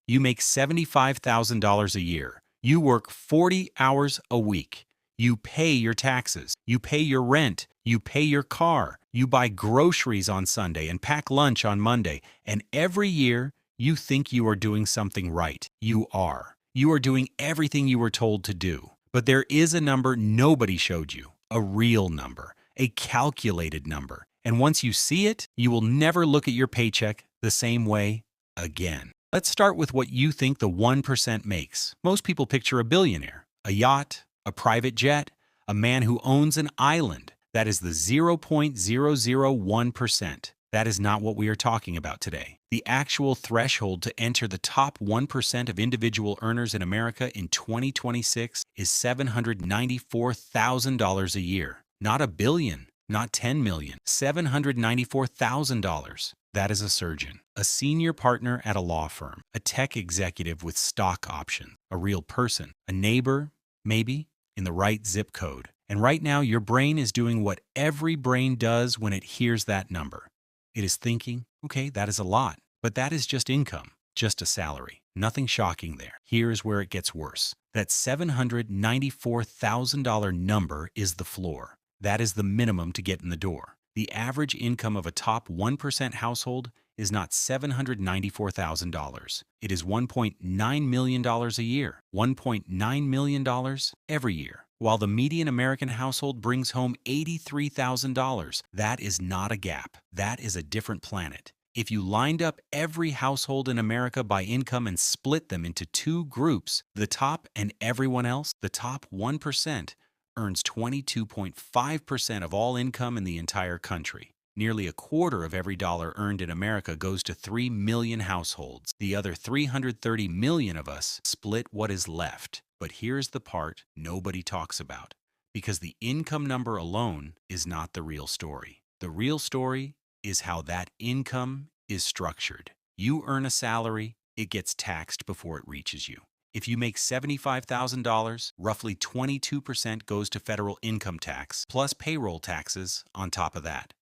You make $75,000 a year. You work 40 hours a week. You pay your taxes. You pay your rent. You pay your car. You buy groceries on Sunday and pack lunch on Monday. And every year, you think you are doing something right. You are. You are doing everything you were told to do. But there is a number nobody showed you, a real number, a calculated number. And once you see it, you will never look at your paycheck the same way again. Let's start with what you think the 1% makes. Most people picture a billionaire, a yacht, a private jet, a man who owns an island. That is the 0.001%. That is not what we are talking about today. The actual threshold to enter the top 1% of individual earners in America in 2026 is $794,000 a year. Not a billion, not 10 million, $794,000. That is a surgeon, a senior partner at a law firm, a tech executive with stock options, a real person, a neighbor, maybe, in the right zip code. And right now, your brain is doing what every brain does when it hears that number. It is thinking, okay, that is a lot, but that is just income, just a salary. Nothing shocking there. Here's where it gets worse. That $794,000 number is the floor. That is the minimum to get in the door. The average income of a top 1% household is not $794,000. It is $1.9 million a year, $1.9 million every year. While the median American household brings home $83,000, that is not a gap. That is a different planet. If you lined up every household in America by income and split them into two groups, the top and everyone else, the top 1%, earns 22.5% of all income in the entire country. Nearly a quarter of every dollar earned in America goes to 3 million households. The other 330 million of us split what is left. But here's the part nobody talks about, because the income number alone is not the real story. The real story is how that income is structured. You earn a salary, it gets taxed before it reaches you. If you make $75,000, roughly 22% goes to federal income tax, plus payroll taxes on top of that.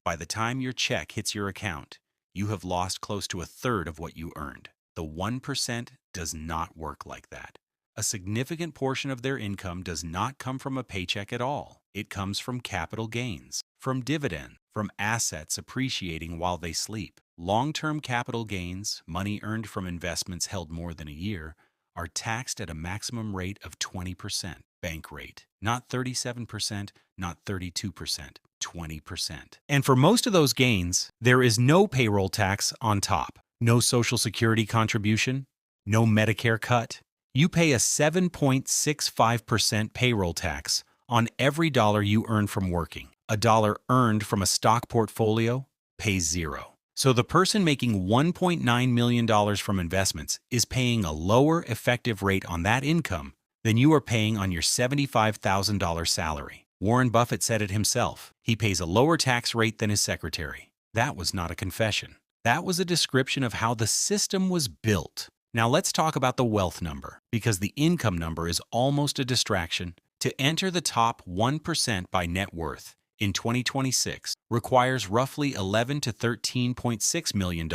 By the time your check hits your account, you have lost close to a third of what you earned. The 1% does not work like that. A significant portion of their income does not come from a paycheck at all. It comes from capital gains, from dividends, from assets appreciating while they sleep. Long-term capital gains, money earned from investments held more than a year, are taxed at a maximum rate of 20%, bank rate. Not 37%, not 32%, 20%. And for most of those gains, there is no payroll tax on top, no Social Security contribution, no Medicare cut. You pay a 7.65% payroll tax on every dollar you earn from working. A dollar earned from a stock portfolio pays zero. So the person making $1.9 million from investments is paying a lower effective rate on that income than you are paying on your $75,000 salary. Warren Buffett said it himself. He pays a lower tax rate than his secretary. That was not a confession. That was a description of how the system was built. Now let's talk about the wealth number, because the income number is almost a distraction. To enter the top 1% by net worth in 2026 requires roughly $11 to $13.6 million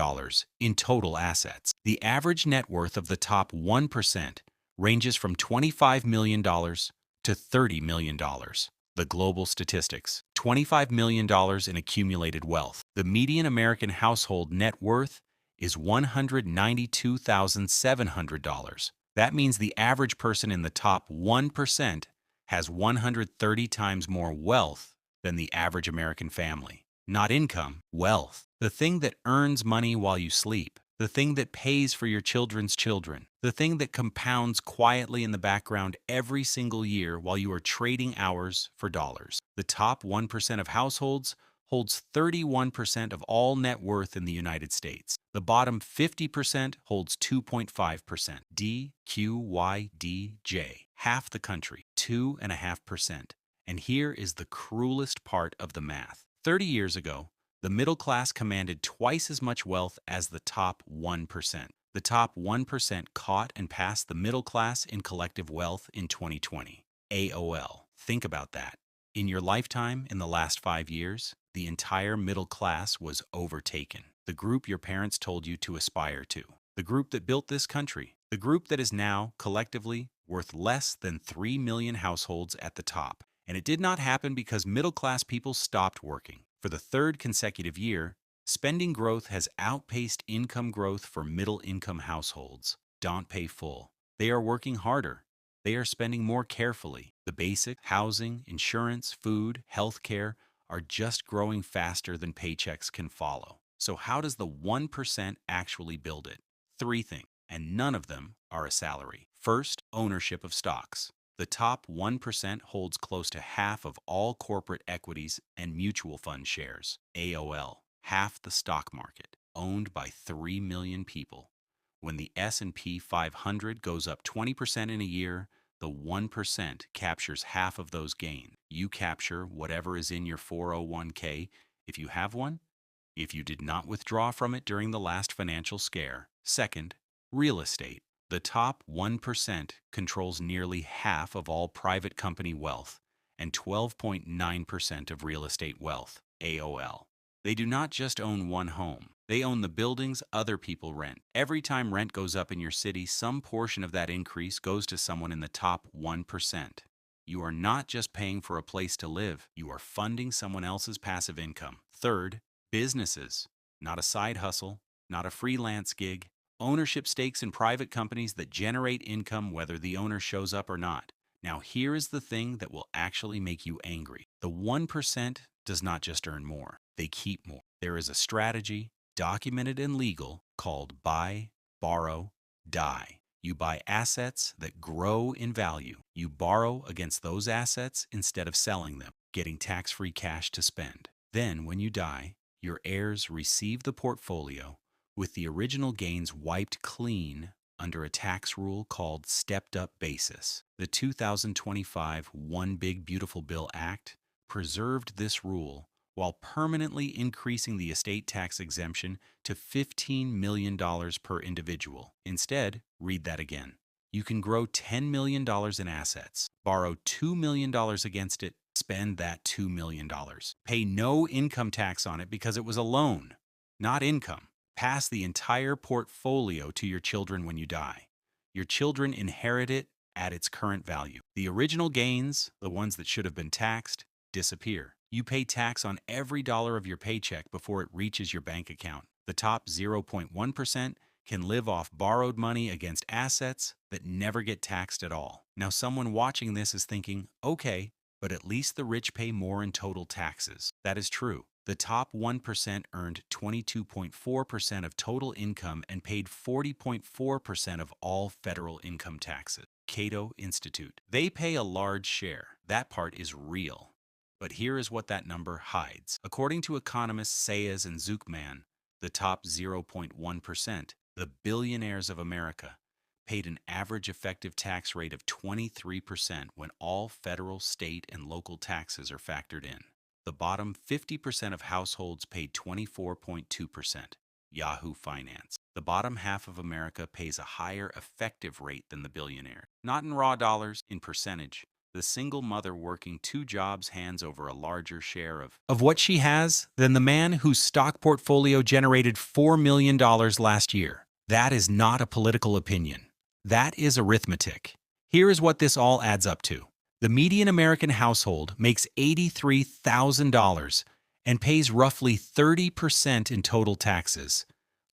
in total assets. The average net worth of the top 1% ranges from $25 million to $30 million. The global statistics: $25 million in accumulated wealth. The median American household net worth is $192,700. That means the average person in the top 1% has 130 times more wealth than the average American family. Not income, wealth. The thing that earns money while you sleep. The thing that pays for your children's children. The thing that compounds quietly in the background every single year while you are trading hours for dollars. The top 1% of households holds 31% of all net worth in the United States. The bottom 50% holds 2.5%. D, Q, Y, D, J. Half the country, 2.5%. And here is the cruelest part of the math. 30 years ago, the middle class commanded twice as much wealth as the top 1%. The top 1% caught and passed the middle class in collective wealth in 2020. AOL. Think about that. In your lifetime, in the last 5 years, the entire middle class was overtaken. The group your parents told you to aspire to. The group that built this country. The group that is now, collectively, worth less than 3 million households at the top. And it did not happen because middle-class people stopped working. For the third consecutive year, spending growth has outpaced income growth for middle-income households. Don't pay full. They are working harder. They are spending more carefully. The basic, housing, insurance, food, healthcare are just growing faster than paychecks can follow. So how does the 1% actually build it? Three things, and none of them are a salary. First, ownership of stocks. The top 1% holds close to half of all corporate equities and mutual fund shares. AOL, half the stock market, owned by 3 million people. When the S&P 500 goes up 20% in a year, the 1% captures half of those gains. You capture whatever is in your 401k if you have one, if you did not withdraw from it during the last financial scare. Second, real estate. The top 1% controls nearly half of all private company wealth and 12.9% of real estate wealth. AOL. They do not just own one home. They own the buildings other people rent. Every time rent goes up in your city, some portion of that increase goes to someone in the top 1%. You are not just paying for a place to live, you are funding someone else's passive income. Third, businesses. Not a side hustle, not a freelance gig. Ownership stakes in private companies that generate income whether the owner shows up or not. Now here is the thing that will actually make you angry. The 1% does not just earn more, they keep more. There is a strategy, documented and legal, called buy, borrow, die. You buy assets that grow in value. You borrow against those assets instead of selling them, getting tax-free cash to spend. Then, when you die, your heirs receive the portfolio with the original gains wiped clean under a tax rule called stepped-up basis. The 2025 One Big Beautiful Bill Act preserved this rule while permanently increasing the estate tax exemption to $15 million per individual. Instead, read that again. You can grow $10 million in assets, borrow $2 million against it, spend that $2 million. Pay no income tax on it because it was a loan, not income. Pass the entire portfolio to your children when you die. Your children inherit it at its current value. The original gains, the ones that should have been taxed, disappear. You pay tax on every dollar of your paycheck before it reaches your bank account. The top 0.1% can live off borrowed money against assets that never get taxed at all. Now, someone watching this is thinking, okay, but at least the rich pay more in total taxes. That is true. The top 1% earned 22.4% of total income and paid 40.4% of all federal income taxes. Cato Institute. They pay a large share. That part is real. But here is what that number hides. According to economists Sayez and Zuckman, the top 0.1%, the billionaires of America, paid an average effective tax rate of 23% when all federal, state, and local taxes are factored in. The bottom 50% of households paid 24.2%. Yahoo Finance. The bottom half of America pays a higher effective rate than the billionaire. Not in raw dollars, in percentage. The single mother working 2 jobs hands over a larger share of what she has than the man whose stock portfolio generated $4 million last year. That is not a political opinion. That is arithmetic. Here is what this all adds up to. The median American household makes $83,000 and pays roughly 30% in total taxes,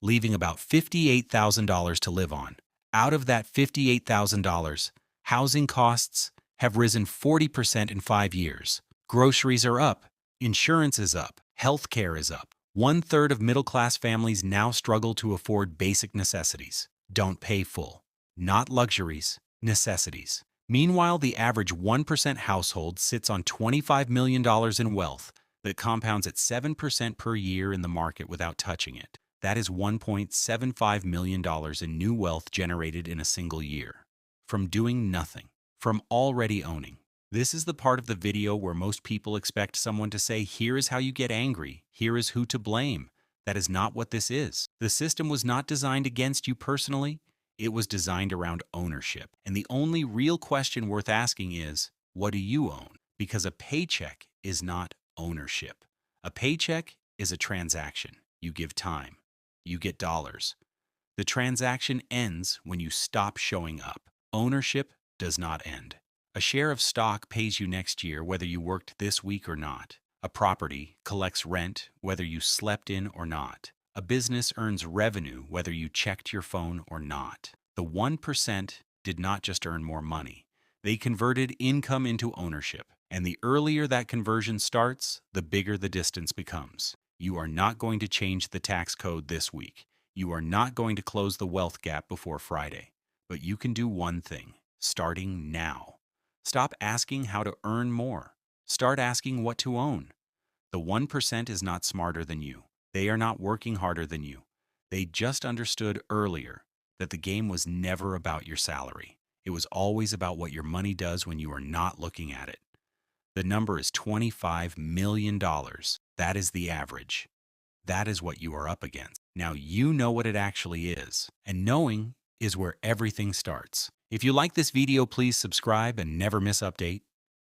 leaving about $58,000 to live on. Out of that $58,000, housing costs have risen 40% in 5 years. Groceries are up, insurance is up, healthcare is up. 1/3 of middle-class families now struggle to afford basic necessities. Don't pay full. Not luxuries, necessities. Meanwhile, the average 1% household sits on $25 million in wealth that compounds at 7% per year in the market without touching it. That is $1.75 million in new wealth generated in a single year. From doing nothing. From already owning. This is the part of the video where most people expect someone to say, here is how you get angry, here is who to blame. That is not what this is. The system was not designed against you personally. It was designed around ownership. And the only real question worth asking is, what do you own? Because a paycheck is not ownership. A paycheck is a transaction. You give time. You get dollars. The transaction ends when you stop showing up. Ownership does not end. A share of stock pays you next year whether you worked this week or not. A property collects rent whether you slept in or not. A business earns revenue whether you checked your phone or not. The 1% did not just earn more money. They converted income into ownership. And the earlier that conversion starts, the bigger the distance becomes. You are not going to change the tax code this week. You are not going to close the wealth gap before Friday. But you can do one thing, starting now. Stop asking how to earn more. Start asking what to own. The 1% is not smarter than you. They are not working harder than you. They just understood earlier that the game was never about your salary. It was always about what your money does when you are not looking at it. The number is $25 million. That is the average. That is what you are up against. Now you know what it actually is, and knowing is where everything starts. If you like this video, please subscribe and never miss update.